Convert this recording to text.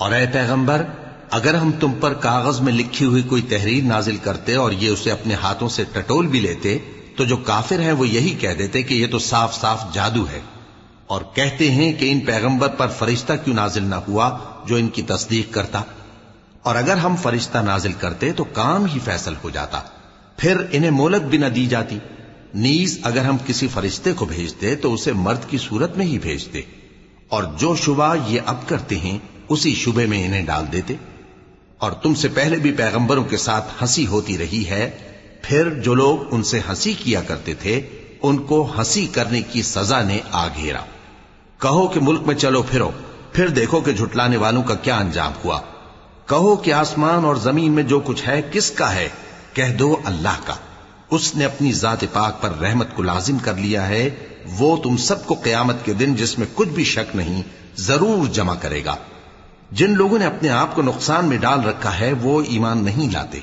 اور اے پیغمبر، اگر ہم تم پر کاغذ میں لکھی ہوئی کوئی تحریر نازل کرتے اور یہ اسے اپنے ہاتھوں سے ٹٹول بھی لیتے تو جو کافر ہیں وہ یہی کہہ دیتے کہ یہ تو صاف صاف جادو ہے، اور کہتے ہیں کہ ان پیغمبر پر فرشتہ کیوں نازل نہ ہوا جو ان کی تصدیق کرتا، اور اگر ہم فرشتہ نازل کرتے تو کام ہی فیصل ہو جاتا، پھر انہیں مہلت بھی نہ دی جاتی۔ نیز اگر ہم کسی فرشتے کو بھیجتے تو اسے مرد کی صورت میں ہی بھیجتے، اور جو شبہ یہ اب کرتے ہیں اسی شبے میں انہیں ڈال دیتے۔ اور تم سے پہلے بھی پیغمبروں کے ساتھ ہنسی ہوتی رہی ہے، پھر جو لوگ ان سے ہنسی کیا کرتے تھے ان کو ہنسی کرنے کی سزا نے آ گھیرا۔ کہو کہ ملک میں چلو پھرو، پھر دیکھو کہ جھٹلانے والوں کا کیا انجام ہوا۔ کہو کہ آسمان اور زمین میں جو کچھ ہے کس کا ہے؟ کہہ دو اللہ کا۔ اس نے اپنی ذات پاک پر رحمت کو لازم کر لیا ہے، وہ تم سب کو قیامت کے دن جس میں کچھ بھی شک نہیں ضرور جمع کرے گا۔ جن لوگوں نے اپنے آپ کو نقصان میں ڈال رکھا ہے وہ ایمان نہیں لاتے۔